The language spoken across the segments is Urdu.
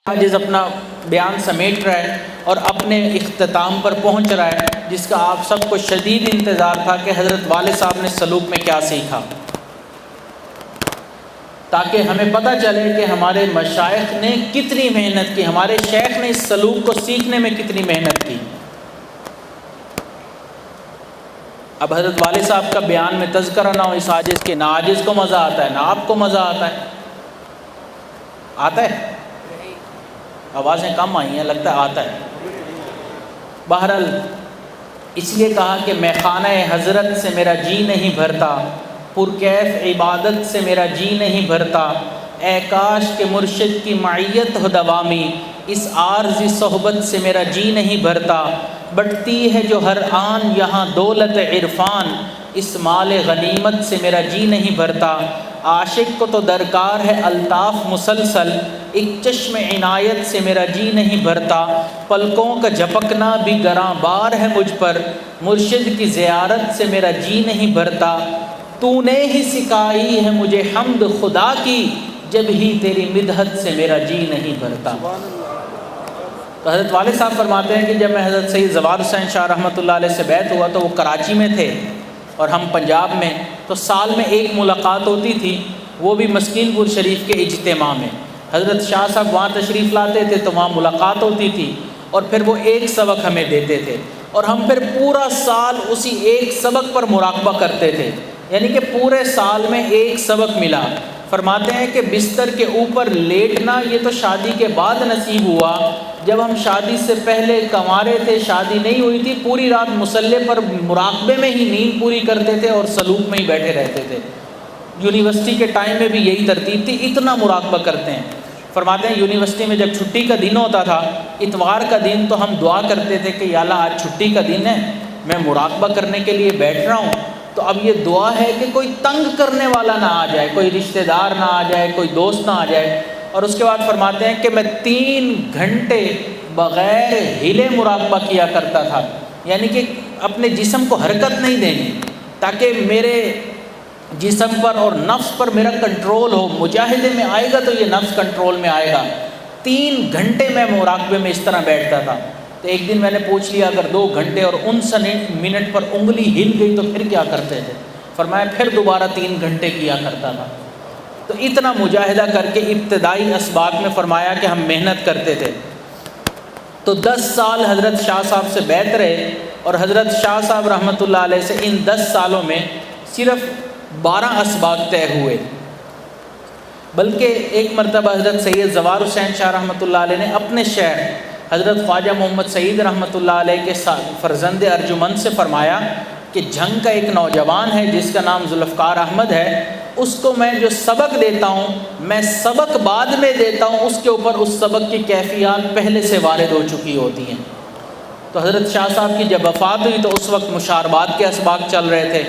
عاجز اپنا بیان سمیٹ رہا ہے اور اپنے اختتام پر پہنچ رہا ہے، جس کا آپ سب کو شدید انتظار تھا کہ حضرت والد صاحب نے سلوک میں کیا سیکھا، تاکہ ہمیں پتہ چلے کہ ہمارے مشائخ نے کتنی محنت کی، ہمارے شیخ نے اس سلوک کو سیکھنے میں کتنی محنت کی۔ اب حضرت والد صاحب کا بیان میں تذکرہ نہ ہو اس عاجز کے، نہ عاجز کو مزہ آتا ہے نہ آپ کو مزہ آتا ہے، آتا ہے؟ آوازیں کم آئی ہیں، لگتا ہے آتا ہے۔ بہرحال اس لیے کہا کہ میخانہ حضرت سے میرا جی نہیں بھرتا، پرکیف عبادت سے میرا جی نہیں بھرتا، اے کاش کہ مرشد کی معیت ہو دوامی، اس عارضی صحبت سے میرا جی نہیں بھرتا، بٹتی ہے جو ہر آن یہاں دولت عرفان، اس مال غنیمت سے میرا جی نہیں بھرتا، عاشق کو تو درکار ہے الطاف مسلسل، ایک چشم عنایت سے میرا جی نہیں بھرتا، پلکوں کا جھپکنا بھی گراں بار ہے مجھ پر، مرشد کی زیارت سے میرا جی نہیں بھرتا، تو نے ہی سکھائی ہے مجھے حمد خدا کی، جب ہی تیری مدحت سے میرا جی نہیں بھرتا۔ تو حضرت والد صاحب فرماتے ہیں کہ جب میں حضرت سید زوال حسین شاہ رحمۃ اللہ علیہ سے بیعت ہوا تو وہ کراچی میں تھے اور ہم پنجاب میں، تو سال میں ایک ملاقات ہوتی تھی، وہ بھی مسکین پور شریف کے اجتماع میں۔ حضرت شاہ صاحب وہاں تشریف لاتے تھے تو وہاں ملاقات ہوتی تھی، اور پھر وہ ایک سبق ہمیں دیتے تھے، اور ہم پھر پورا سال اسی ایک سبق پر مراقبہ کرتے تھے، یعنی کہ پورے سال میں ایک سبق ملا۔ فرماتے ہیں کہ بستر کے اوپر لیٹنا یہ تو شادی کے بعد نصیب ہوا، جب ہم شادی سے پہلے کنوارے تھے، شادی نہیں ہوئی تھی، پوری رات مصلے پر مراقبے میں ہی نیند پوری کرتے تھے اور سلوک میں ہی بیٹھے رہتے تھے۔ یونیورسٹی کے ٹائم میں بھی یہی ترتیب تھی، اتنا مراقبہ کرتے ہیں۔ فرماتے ہیں یونیورسٹی میں جب چھٹی کا دن ہوتا تھا، اتوار کا دن، تو ہم دعا کرتے تھے کہ یا اللہ آج چھٹی کا دن ہے، میں مراقبہ کرنے کے لیے بیٹھ رہا ہوں، تو اب یہ دعا ہے کہ کوئی تنگ کرنے والا نہ آ جائے، کوئی رشتہ دار نہ آ جائے، کوئی دوست نہ آ جائے۔ اور اس کے بعد فرماتے ہیں کہ میں 3 گھنٹے بغیر ہلے مراقبہ کیا کرتا تھا، یعنی کہ اپنے جسم کو حرکت نہیں دینی، تاکہ میرے جسم پر اور نفس پر میرا کنٹرول ہو۔ مجاہدے میں آئے گا تو یہ نفس کنٹرول میں آئے گا۔ 3 گھنٹے میں مراقبے میں اس طرح بیٹھتا تھا۔ تو ایک دن میں نے پوچھ لیا اگر 2 گھنٹے اور 59 منٹ پر انگلی ہل گئی تو پھر کیا کرتے تھے؟ فرمایا پھر دوبارہ 3 گھنٹے کیا کرتا تھا۔ تو اتنا مجاہدہ کر کے ابتدائی اسباق میں فرمایا کہ ہم محنت کرتے تھے۔ تو 10 سال حضرت شاہ صاحب سے بیعت رہے، اور حضرت شاہ صاحب رحمۃ اللہ علیہ سے ان 10 سالوں میں صرف 12 اسباق طے ہوئے، بلکہ ایک مرتبہ حضرت سید زوال حسین شاہ رحمۃ اللہ علیہ نے اپنے شیخ حضرت خواجہ محمد سعید رحمۃ اللہ علیہ کے فرزند ارجمند سے فرمایا کہ جھنگ کا ایک نوجوان ہے جس کا نام ذوالفقار احمد ہے، اس کو میں جو سبق دیتا ہوں میں سبق بعد میں دیتا ہوں، اس کے اوپر اس سبق کی کیفیات پہلے سے وارد ہو چکی ہوتی ہیں۔ تو حضرت شاہ صاحب کی جب وفات ہوئی تو اس وقت مشاربات کے اسباق چل رہے تھے،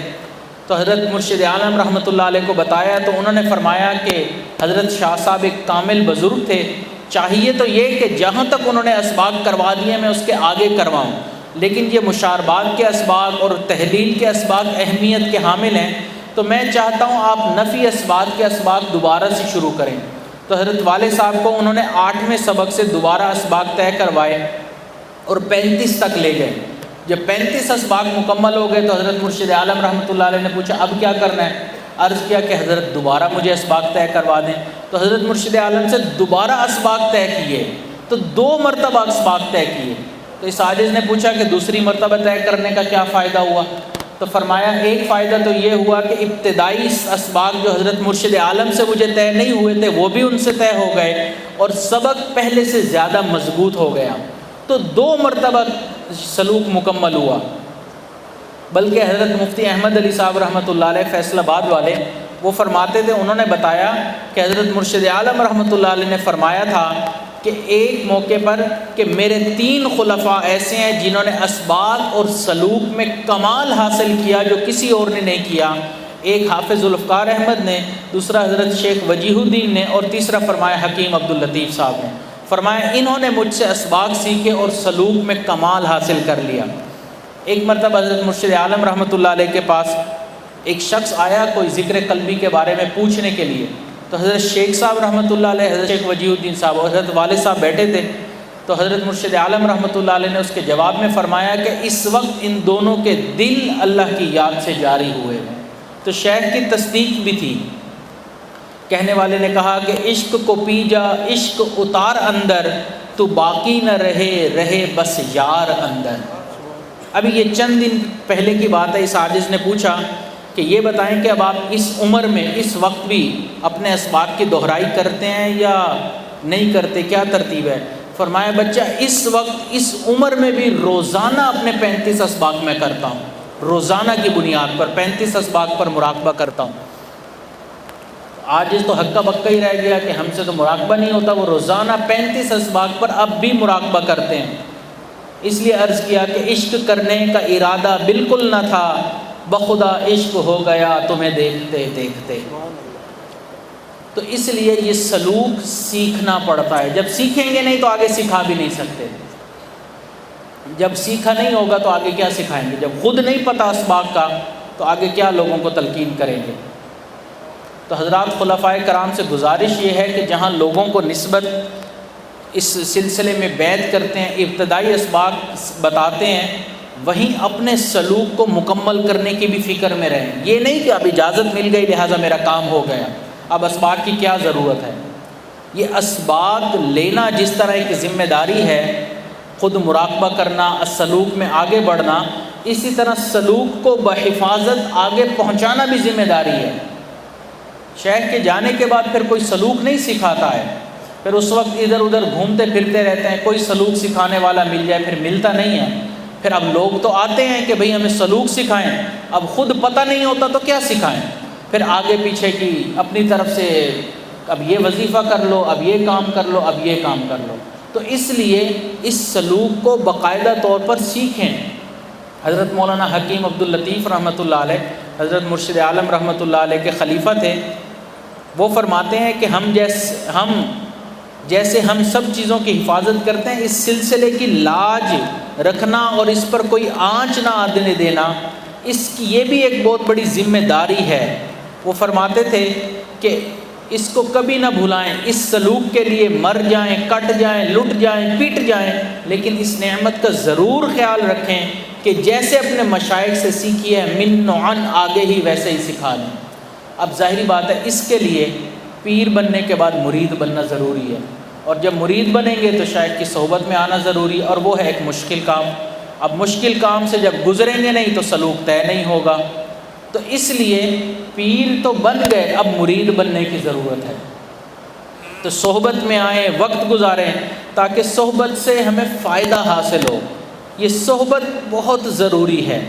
تو حضرت مرشد عالم رحمۃ اللہ علیہ کو بتایا تو انہوں نے فرمایا کہ حضرت شاہ صاحب ایک کامل بزرگ تھے، چاہیے تو یہ کہ جہاں تک انہوں نے اسباق کروا دیے میں اس کے آگے کرواؤں، لیکن یہ مشاربات کے اسباق اور تحلیل کے اسباق اہمیت کے حامل ہیں، تو میں چاہتا ہوں آپ نفی اسباق کے اسباق دوبارہ سے شروع کریں۔ تو حضرت والد صاحب کو انہوں نے 8ویں سبق سے دوبارہ اسباق طے کروائے اور 35 تک لے گئے۔ جب 35 اسباق مکمل ہو گئے تو حضرت مرشد عالم رحمۃ اللہ علیہ نے پوچھا اب کیا کرنا ہے؟ عرض کیا کہ حضرت دوبارہ مجھے اسباق طے کروا دیں۔ تو حضرت مرشد عالم سے دوبارہ اسباق طے کیے، تو 2 مرتبہ اسباق طے کیے۔ تو اس عاجز نے پوچھا کہ دوسری مرتبہ طے کرنے کا کیا فائدہ ہوا؟ تو فرمایا ایک فائدہ تو یہ ہوا کہ ابتدائی اسباق جو حضرت مرشد عالم سے مجھے طے نہیں ہوئے تھے وہ بھی ان سے طے ہو گئے، اور سبق پہلے سے زیادہ مضبوط ہو گیا، تو 2 مرتبہ سلوک مکمل ہوا۔ بلکہ حضرت مفتی احمد علی صاحب رحمۃ اللہ علیہ فیصل آباد والے وہ فرماتے تھے، انہوں نے بتایا کہ حضرت مرشد عالم رحمۃ اللہ علیہ نے فرمایا تھا کہ ایک موقع پر کہ میرے 3 خلفاء ایسے ہیں جنہوں نے اسباق اور سلوک میں کمال حاصل کیا جو کسی اور نے نہیں کیا، ایک حافظ ذوالفقار احمد نے، دوسرا حضرت شیخ وجیہ الدین نے، اور تیسرا فرمایا حکیم عبداللطیف صاحب نے۔ فرمایا انہوں نے مجھ سے اسباق سیکھے اور سلوک میں کمال حاصل کر لیا۔ ایک مرتبہ حضرت مرشد عالم رحمۃ اللہ علیہ کے پاس ایک شخص آیا کوئی ذکر قلبی کے بارے میں پوچھنے کے لیے، تو حضرت شیخ صاحب رحمۃ اللہ علیہ، حضرت شیخ وجیہ الدین صاحب اور حضرت والد صاحب بیٹھے تھے، تو حضرت مرشد عالم رحمۃ اللہ علیہ نے اس کے جواب میں فرمایا کہ اس وقت ان دونوں کے دل اللہ کی یاد سے جاری ہوئے ہیں۔ تو شیخ کی تصدیق بھی تھی۔ کہنے والے نے کہا کہ عشق کو پی جا، عشق اتار اندر، تو باقی نہ رہے، رہے بس یار اندر۔ ابھی یہ چند دن پہلے کی بات ہے، اس عاجز نے پوچھا کہ یہ بتائیں کہ اب آپ اس عمر میں اس وقت بھی اپنے اسباق کی دہرائی کرتے ہیں یا نہیں کرتے، کیا ترتیب ہے؟ فرمایا بچہ اس وقت اس عمر میں بھی روزانہ اپنے 35 اسباق میں کرتا ہوں، روزانہ کی بنیاد پر 35 اسباق پر مراقبہ کرتا ہوں۔ آج تو ہکا بکا ہی رہ گیا کہ ہم سے تو مراقبہ نہیں ہوتا، وہ روزانہ 35 اسباق پر اب بھی مراقبہ کرتے ہیں۔ اس لیے عرض کیا کہ عشق کرنے کا ارادہ بالکل نہ تھا، بخدا عشق ہو گیا تمہیں دیکھتے دیکھتے۔ تو اس لیے یہ سلوک سیکھنا پڑتا ہے، جب سیکھیں گے نہیں تو آگے سکھا بھی نہیں سکتے۔ جب سیکھا نہیں ہوگا تو آگے کیا سکھائیں گے؟ جب خود نہیں پتہ اسباق کا تو آگے کیا لوگوں کو تلقین کریں گے؟ تو حضرات خلفائے کرام سے گزارش یہ ہے کہ جہاں لوگوں کو نسبت اس سلسلے میں بیعت کرتے ہیں، ابتدائی اسباق بتاتے ہیں، وہیں اپنے سلوک کو مکمل کرنے کی بھی فکر میں رہیں۔ یہ نہیں کہ اب اجازت مل گئی لہٰذا میرا کام ہو گیا، اب اسباق کی کیا ضرورت ہے؟ یہ اسباق لینا جس طرح ایک ذمہ داری ہے، خود مراقبہ کرنا، سلوک میں آگے بڑھنا، اسی طرح سلوک کو بحفاظت آگے پہنچانا بھی ذمہ داری ہے۔ شیخ کے جانے کے بعد پھر کوئی سلوک نہیں سکھاتا ہے، پھر اس وقت ادھر ادھر گھومتے پھرتے رہتے ہیں، کوئی سلوک سکھانے والا مل جائے پھر ملتا نہیں ہے۔ پھر اب لوگ تو آتے ہیں کہ بھئی ہمیں سلوک سکھائیں، اب خود پتہ نہیں ہوتا تو کیا سکھائیں؟ پھر آگے پیچھے کی اپنی طرف سے اب یہ وظیفہ کر لو، اب یہ کام کر لو، اب یہ کام کر لو۔ تو اس لیے اس سلوک کو باقاعدہ طور پر سیکھیں۔ حضرت مولانا حکیم عبداللطیف رحمۃ اللہ علیہ، حضرت مرشد عالم رحمۃ اللہ علیہ کے خلیفہ تھے، وہ فرماتے ہیں کہ جیسے ہم سب چیزوں کی حفاظت کرتے ہیں، اس سلسلے کی لاج رکھنا اور اس پر کوئی آنچ نہ آنے دینا، اس کی یہ بھی ایک بہت بڑی ذمہ داری ہے۔ وہ فرماتے تھے کہ اس کو کبھی نہ بھلائیں، اس سلوک کے لیے مر جائیں، کٹ جائیں، لٹ جائیں، پیٹ جائیں، لیکن اس نعمت کا ضرور خیال رکھیں کہ جیسے اپنے مشائخ سے سیکھی ہے، من و عن آگے ہی ویسے ہی سکھا لیں۔ اب ظاہری بات ہے اس کے لیے پیر بننے کے بعد مرید بننا ضروری ہے، اور جب مرید بنیں گے تو شیخ کی صحبت میں آنا ضروری ہے، اور وہ ہے ایک مشکل کام۔ اب مشکل کام سے جب گزریں گے نہیں تو سلوک طے نہیں ہوگا۔ تو اس لیے پیر تو بن گئے، اب مرید بننے کی ضرورت ہے۔ تو صحبت میں آئیں، وقت گزاریں تاکہ صحبت سے ہمیں فائدہ حاصل ہو۔ یہ صحبت بہت ضروری ہے۔